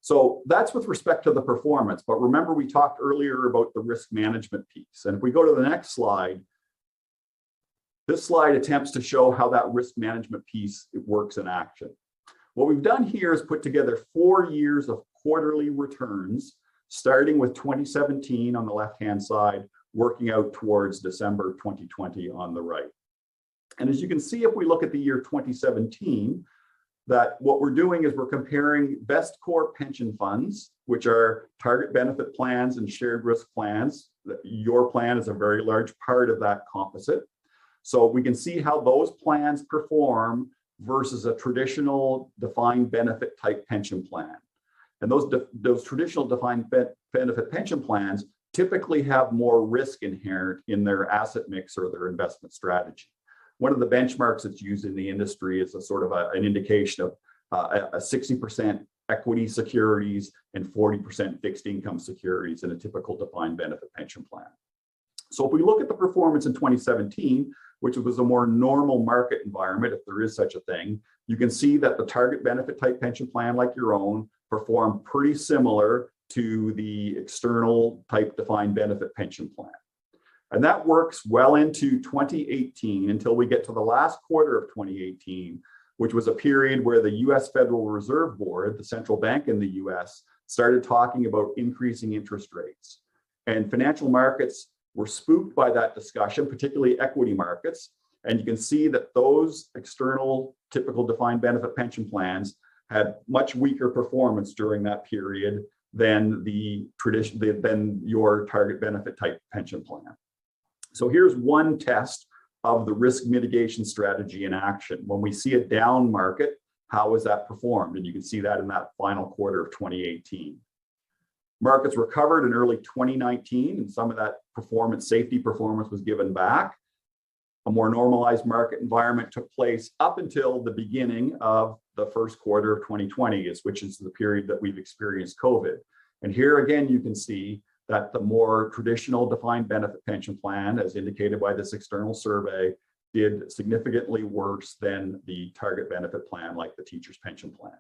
So that's with respect to the performance. But remember, we talked earlier about the risk management piece. And if we go to the next slide, this slide attempts to show how that risk management piece works in action. What we've done here is put together 4 years of quarterly returns, starting with 2017 on the left-hand side, working out towards December 2020 on the right. And as you can see, if we look at the year 2017, that what we're doing is we're comparing Vestcor pension funds, which are target benefit plans and shared risk plans. Your plan is a very large part of that composite. So we can see how those plans perform versus a traditional defined benefit type pension plan. And those traditional defined benefit pension plans typically have more risk inherent in their asset mix or their investment strategy. One of the benchmarks that's used in the industry is a sort of an indication of a 60% equity securities and 40% fixed income securities in a typical defined benefit pension plan. So if we look at the performance in 2017, which was a more normal market environment, if there is such a thing, you can see that the target benefit type pension plan like your own performed pretty similar to the external type defined benefit pension plan. And that works well into 2018 until we get to the last quarter of 2018, which was a period where the US Federal Reserve Board, the central bank in the US, started talking about increasing interest rates. And financial markets were spooked by that discussion, particularly equity markets. And you can see that those external typical defined benefit pension plans had much weaker performance during that period than your target benefit type pension plan. So here's one test of the risk mitigation strategy in action. When we see a down market, how is that performed? And you can see that in that final quarter of 2018. Markets recovered in early 2019, and some of that safety performance was given back. A more normalized market environment took place up until the beginning of the first quarter of 2020, which is the period that we've experienced COVID. And here again, you can see that the more traditional defined benefit pension plan, as indicated by this external survey, did significantly worse than the target benefit plan like the teacher's pension plan.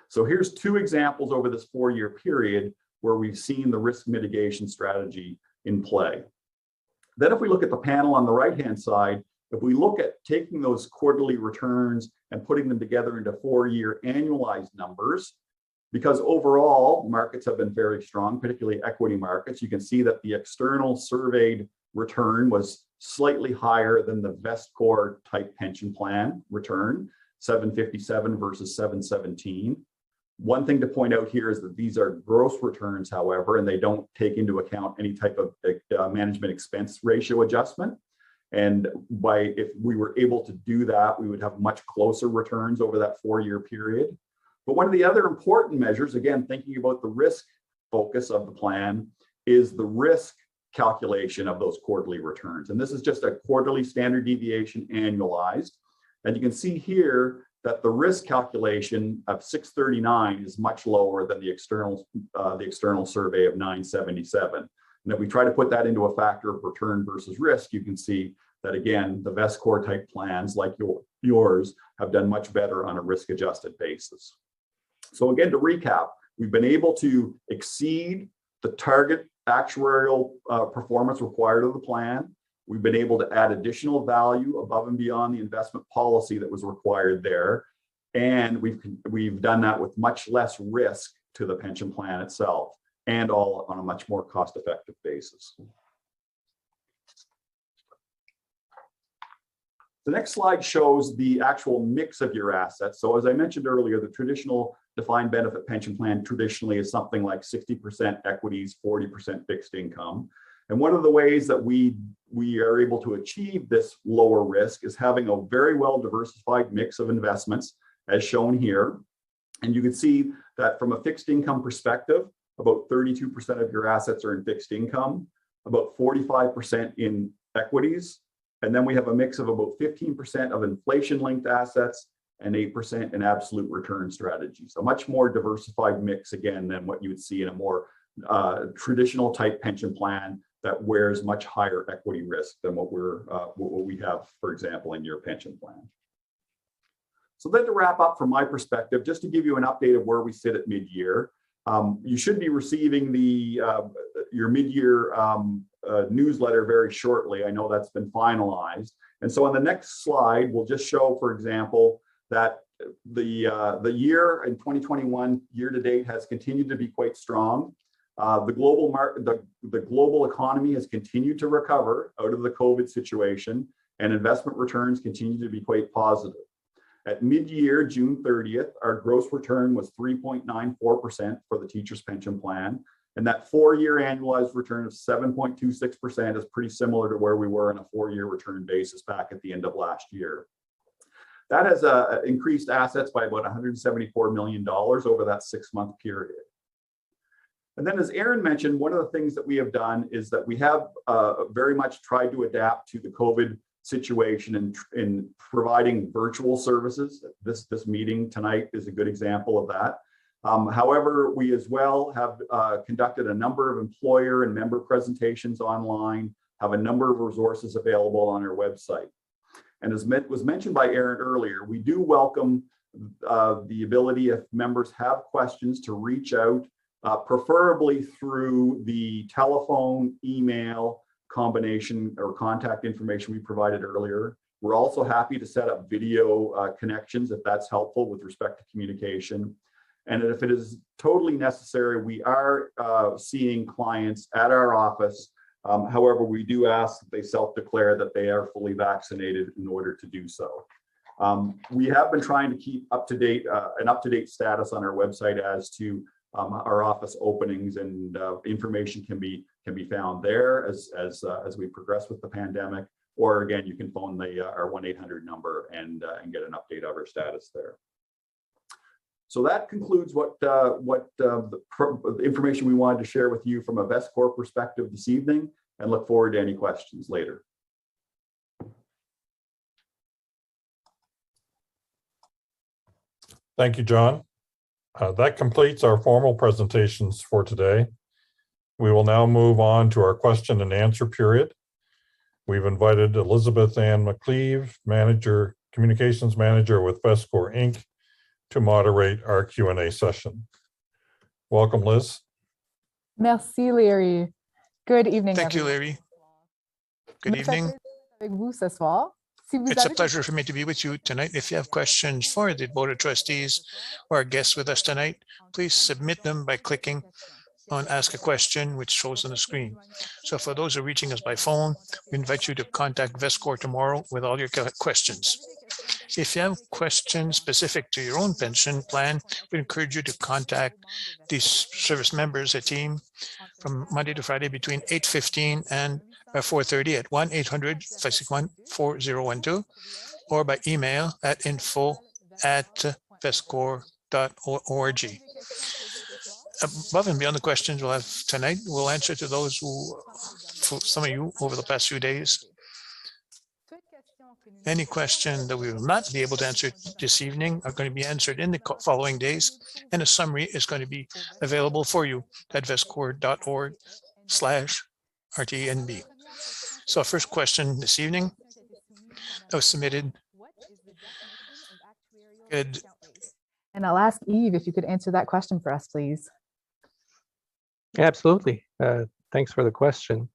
So here's 2 examples over this 4-year period where we've seen the risk mitigation strategy in play. Then if we look at the panel on the right-hand side, if we look at taking those quarterly returns and putting them together into 4-year annualized numbers, because overall markets have been very strong, particularly equity markets, you can see that the external surveyed return was slightly higher than the Vestcor type pension plan return, 757 versus 717. One thing to point out here is that these are gross returns, however, and they don't take into account any type of management expense ratio adjustment. And if we were able to do that, we would have much closer returns over that 4-year period. But one of the other important measures, again, thinking about the risk focus of the plan, is the risk calculation of those quarterly returns. And this is just a quarterly standard deviation annualized. And you can see here that the risk calculation of 639 is much lower than the external survey of 977. And if we try to put that into a factor of return versus risk, you can see that, again, the VESCOR type plans like yours have done much better on a risk adjusted basis. So again, to recap, we've been able to exceed the target actuarial performance required of the plan. We've been able to add additional value above and beyond the investment policy that was required there. And we've done that with much less risk to the pension plan itself, and all on a much more cost-effective basis. The next slide shows the actual mix of your assets. So as I mentioned earlier, the traditional defined benefit pension plan traditionally is something like 60% equities, 40% fixed income. And one of the ways that we are able to achieve this lower risk is having a very well diversified mix of investments, as shown here. And you can see that from a fixed income perspective, about 32% of your assets are in fixed income, about 45% in equities. And then we have a mix of about 15% of inflation-linked assets and 8% in absolute return strategies. A much more diversified mix, again, than what you would see in a more traditional type pension plan that wears much higher equity risk than what we have, for example, in your pension plan. So then to wrap up from my perspective, just to give you an update of where we sit at mid-year, you should be receiving your mid-year newsletter very shortly. I know that's been finalized. And so on the next slide, we'll just show, for example, that the year in 2021 year to date has continued to be quite strong. The global economy has continued to recover out of the COVID situation, and investment returns continue to be quite positive. At mid-year, June 30th, our gross return was 3.94% for the teacher's pension plan. And that 4-year annualized return of 7.26% is pretty similar to where we were on a 4-year return basis back at the end of last year. That has increased assets by about $174 million over that 6-month period. And then, as Aaron mentioned, one of the things that we have done is that we have very much tried to adapt to the COVID situation in providing virtual services. This meeting tonight is a good example of that. However, we as well have conducted a number of employer and member presentations online, have a number of resources available on our website. And as was mentioned by Aaron earlier, we do welcome the ability, if members have questions, to reach out, preferably through the telephone, email combination or contact information we provided earlier. We're also happy to set up video connections if that's helpful with respect to communication. And if it is totally necessary, we are seeing clients at our office. However, we do ask that they self-declare that they are fully vaccinated in order to do so. We have been trying to keep an up-to-date status on our website as to our office openings, and information can be found there as we progress with the pandemic. Or again, you can phone our 1-800 number and get an update of our status there. So that concludes the information we wanted to share with you from a VESCOR perspective this evening, and look forward to any questions later. Thank you, John. That completes our formal presentations for today. We will now move on to our question and answer period. We've invited Elizabeth Ann McCleve, Communications Manager with VESCOR Inc., to moderate our Q&A session. Welcome, Liz. Merci, Larry. Good evening. Thank you, Larry. Good evening. It's a pleasure for me to be with you tonight. If you have questions for the Board of Trustees or our guests with us tonight, please submit them by clicking on Ask a Question, which shows on the screen. So for those who are reaching us by phone, we invite you to contact VESCOR tomorrow with all your questions. If you have questions specific to your own pension plan, we encourage you to contact these service members, a team, from Monday to Friday between 8:15 and 4:30 at 1-800-561-4012, or by email at info@vescor.ca. westcorp.org. Above and beyond the questions we'll have tonight, we'll answer to those who, for some of you over the past few days. Any question that we will not be able to answer this evening are going to be answered in the following days, and a summary is going to be available for you at westcorp.org/RTNB. So our first question this evening that was submitted. Good. And I'll ask Eve if you could answer that question for us, please. Absolutely. Thanks for the question.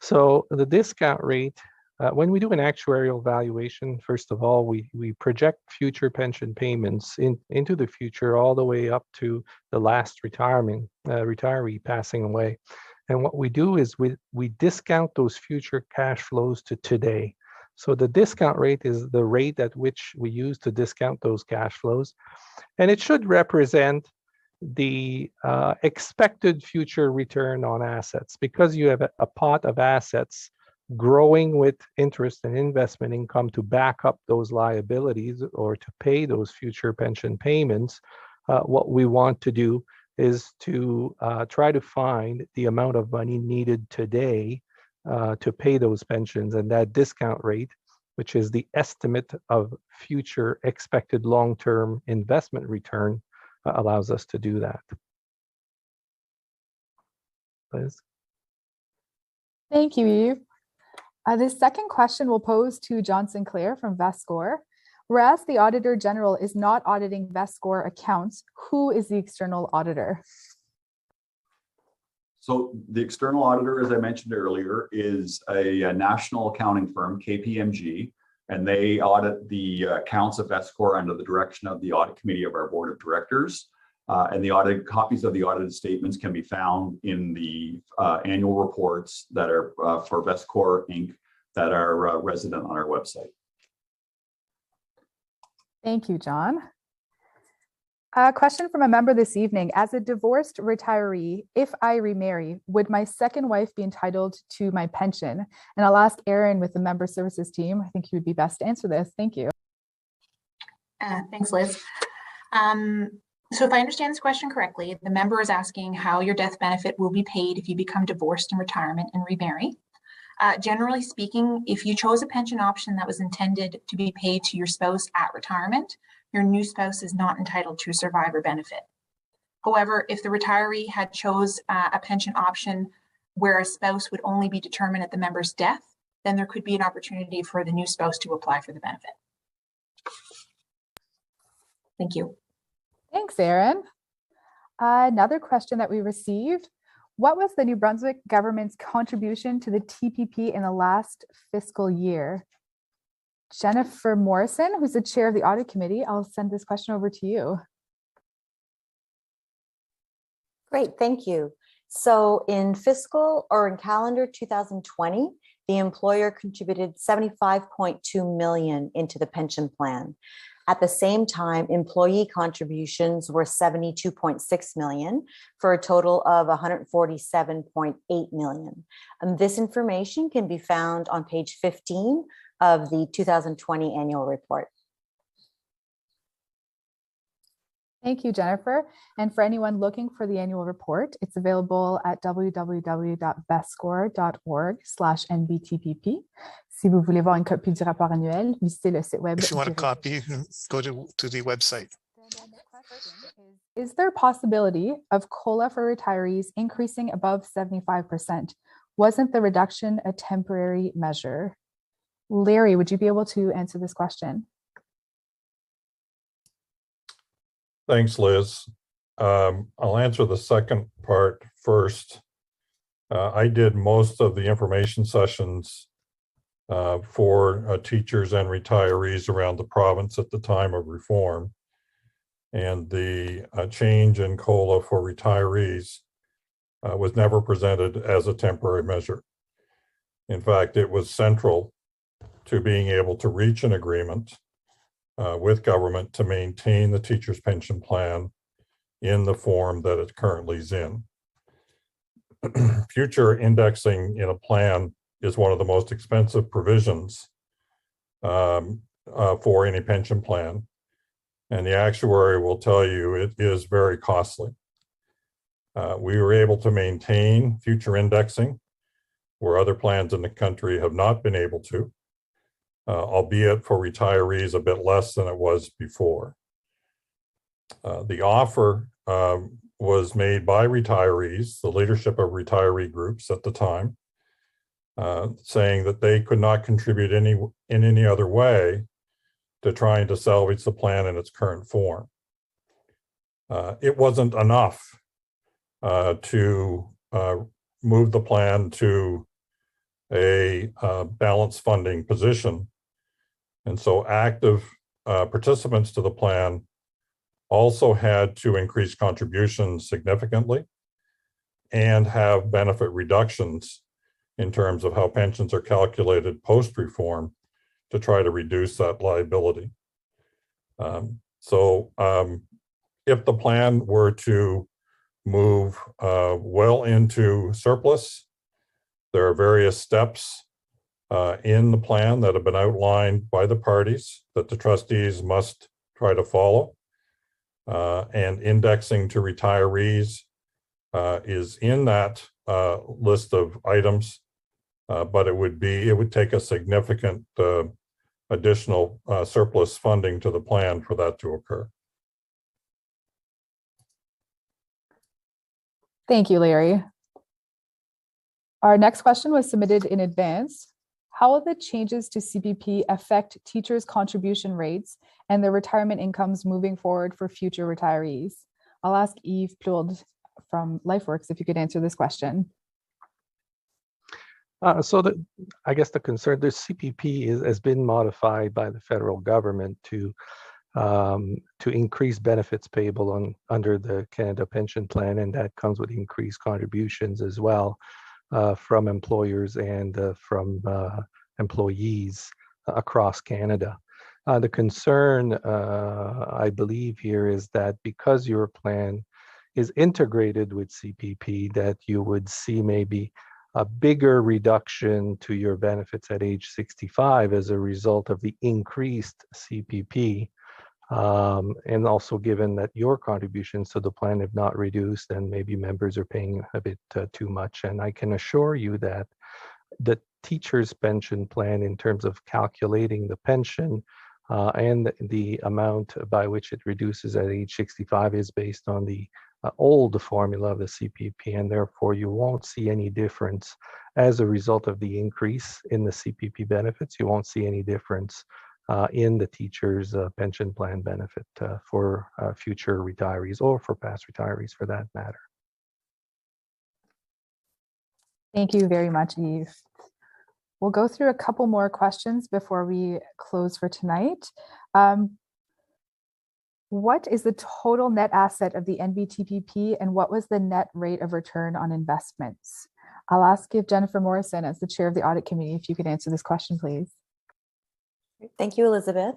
So the discount rate, when we do an actuarial valuation, first of all, we project future pension payments into the future all the way up to the last retiree passing away. And what we do is we discount those future cash flows to today. So the discount rate is the rate at which we use to discount those cash flows. And it should represent the expected future return on assets, because you have a pot of assets growing with interest and investment income to back up those liabilities or to pay those future pension payments. What we want to do is to try to find the amount of money needed today to pay those pensions, and that discount rate, which is the estimate of future expected long-term investment return, allows us to do that. Liz? Thank you, Eve. The second question we'll pose to John Sinclair from Vescore. Whereas the Auditor General is not auditing Vescore accounts, who is the external auditor? So the external auditor, as I mentioned earlier, is a national accounting firm, KPMG, and they audit the accounts of Vescore under the direction of the audit committee of our board of directors. And the copies of the audited statements can be found in the annual reports that are for Vescore Inc. that are resident on our website. Thank you, John. A question from a member this evening. As a divorced retiree, if I remarry, would my second wife be entitled to my pension? And I'll ask Erin with the member services team. I think you would be best to answer this. Thank you. Thanks, Liz. So if I understand this question correctly, the member is asking how your death benefit will be paid if you become divorced in retirement and remarry. Generally speaking, if you chose a pension option that was intended to be paid to your spouse at retirement, your new spouse is not entitled to a survivor benefit. However, if the retiree had chose a pension option where a spouse would only be determined at the member's death, then there could be an opportunity for the new spouse to apply for the benefit. Thank you. Thanks, Erin. Another question that we received. What was the New Brunswick government's contribution to the TPP in the last fiscal year? Jennifer Morrison, who's the chair of the audit committee, I'll send this question over to you. Great, thank you. So in calendar 2020, the employer contributed $75.2 million into the pension plan. At the same time, employee contributions were $72.6 million for a total of $147.8 million. This information can be found on page 15 of the 2020 annual report. Thank you, Jennifer. And for anyone looking for the annual report, it's available at www.vescore.org/NBTPP. Si vous voulez voir une copie du rapport annuel, visitez le site web. If you want a copy, you can go to the website. Is there a possibility of COLA for retirees increasing above 75%? Wasn't the reduction a temporary measure? Larry, would you be able to answer this question? Thanks, Liz. I'll answer the second part first. I did most of the information sessions for teachers and retirees around the province at the time of reform. And the change in COLA for retirees was never presented as a temporary measure. In fact, it was central to being able to reach an agreement with government to maintain the teacher's pension plan in the form that it currently is in. Future indexing in a plan is one of the most expensive provisions for any pension plan. and the actuary will tell you it is very costly. We were able to maintain future indexing where other plans in the country have not been able to, albeit for retirees a bit less than it was before. The offer was made by retirees, the leadership of retiree groups at the time, saying that they could not contribute in any other way to trying to salvage the plan in its current form. It wasn't enough to move the plan to a balanced funding position. And so active participants to the plan also had to increase contributions significantly and have benefit reductions in terms of how pensions are calculated post-reform to try to reduce that liability. If the plan were to move well into surplus, there are various steps in the plan that have been outlined by the parties that the trustees must try to follow. And indexing to retirees is in that list of items, but it would take a significant additional surplus funding to the plan for that to occur. Thank you, Larry. Our next question was submitted in advance. How will the changes to CPP affect teachers' contribution rates and their retirement incomes moving forward for future retirees? I'll ask Yves Plourde from LifeWorks if you could answer this question. I guess the concern, the CPP has been modified by the federal government to increase benefits payable under the Canada Pension Plan, and that comes with increased contributions as well from employers and from employees across Canada. The concern, I believe here, is that because your plan is integrated with CPP, that you would see maybe a bigger reduction to your benefits at age 65 as a result of the increased CPP. And also given that your contributions to the plan have not reduced and maybe members are paying a bit too much. And I can assure you that the teacher's pension plan, in terms of calculating the pension and the amount by which it reduces at age 65, is based on the old formula of the CPP, and therefore you won't see any difference as a result of the increase in the CPP benefits. You won't see any difference in the teacher's pension plan benefit for future retirees or for past retirees for that matter. Thank you very much, Yves. We'll go through a couple more questions before we close for tonight. What is the total net asset of the NBTPP, and what was the net rate of return on investments? I'll ask if Jennifer Morrison, as the chair of the audit committee, if you could answer this question, please. Thank you, Elizabeth.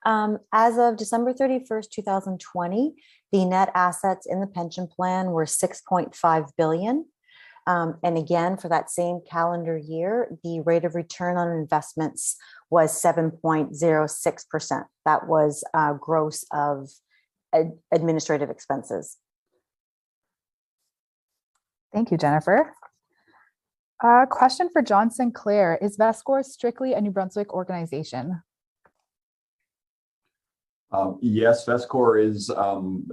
As of December 31st, 2020, the net assets in the pension plan were $6.5 billion. And again, for that same calendar year, the rate of return on investments was 7.06%. That was gross of administrative expenses. Thank you, Jennifer. Question for John Sinclair. Is VESCOR strictly a New Brunswick organization? Yes, VESCOR is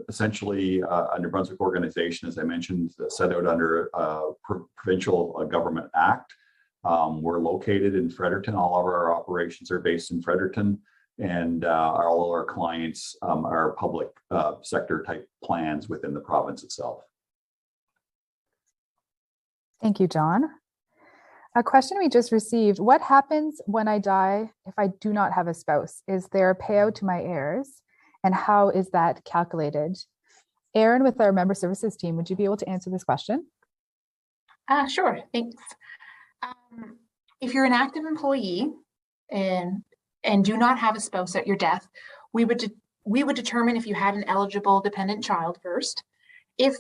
essentially a New Brunswick organization, as I mentioned, set out under a provincial government act. We're located in Fredericton. All of our operations are based in Fredericton, and all of our clients are public sector type plans within the province itself. Thank you, John. A question we just received: what happens when I die if I do not have a spouse? Is there a payout to my heirs? And how is that calculated? Erin, with our member services team, would you be able to answer this question? Sure, thanks. If you're an active employee and do not have a spouse at your death, we would determine if you had an eligible dependent child first. If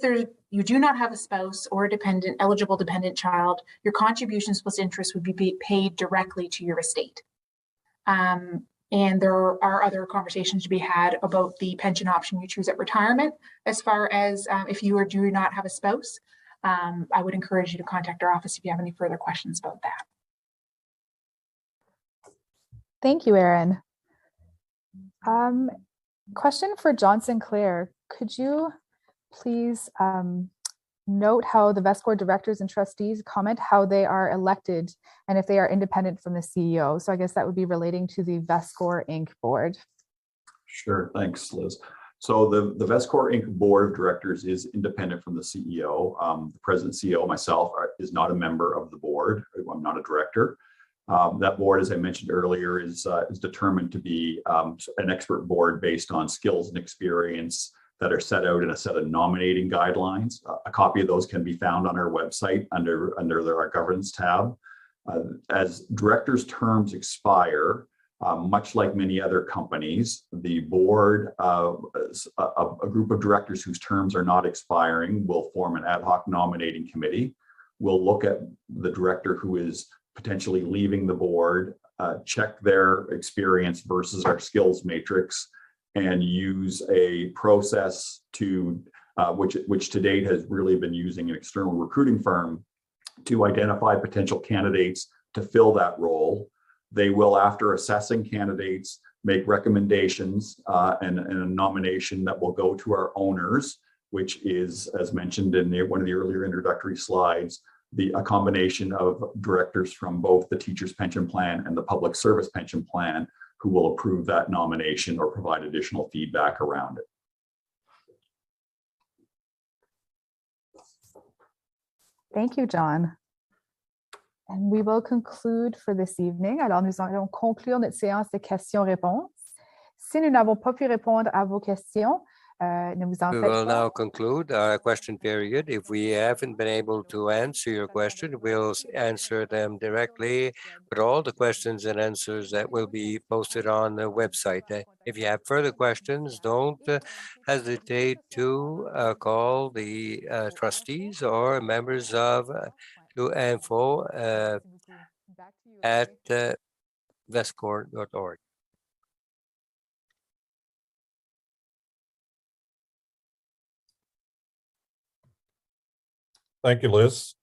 you do not have a spouse or a eligible dependent child, your contributions plus interest would be paid directly to your estate. And there are other conversations to be had about the pension option you choose at retirement. As far as if you or do not have a spouse, I would encourage you to contact our office if you have any further questions about that. Thank you, Erin. Question for John Sinclair. Could you please note how the VESCOR directors and trustees comment how they are elected and if they are independent from the CEO? So I guess that would be relating to the VESCOR Inc. board. Sure, thanks, Liz. So the VESCOR Inc. board of directors is independent from the CEO. The president CEO, myself, is not a member of the board. I'm not a director. That board, as I mentioned earlier, is determined to be an expert board based on skills and experience that are set out in a set of nominating guidelines. A copy of those can be found on our website under our governance tab. As directors' terms expire, much like many other companies, the board, a group of directors whose terms are not expiring will form an ad hoc nominating committee. We'll look at the director who is potentially leaving the board, check their experience versus our skills matrix, and use a process to which to date has really been using an external recruiting firm to identify potential candidates to fill that role. They will, after assessing candidates, make recommendations and a nomination that will go to our owners, which is, as mentioned in one of the earlier introductory slides, a combination of directors from both the Teachers Pension Plan and the Public Service Pension Plan who will approve that nomination or provide additional feedback around it. Thank you, John. And we will conclude for this evening. Alors, nous allons conclure notre séance de questions-réponses. Si nous n'avons pas pu répondre à vos questions, ne vous en We faites will pas. now conclude our question period. If we haven't been able to answer your question, we'll answer them directly, but all the questions and answers that will be posted on the website. If you have further questions, don't hesitate to call the trustees or members of info at vescor.org. Thank you, Liz.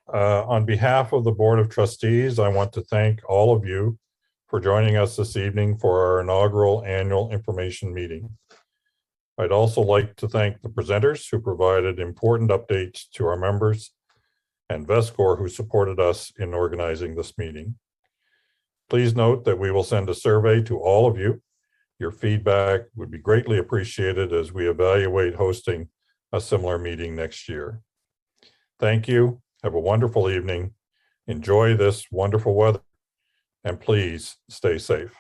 On behalf of the Board of Trustees, I want to thank all of you for joining us this evening for our inaugural annual information meeting. I'd also like to thank the presenters who provided important updates to our members and VESCOR who supported us in organizing this meeting. Please note that we will send a survey to all of you. Your feedback would be greatly appreciated as we evaluate hosting a similar meeting next year. Thank you. Have a wonderful evening. Enjoy this wonderful weather, and please stay safe.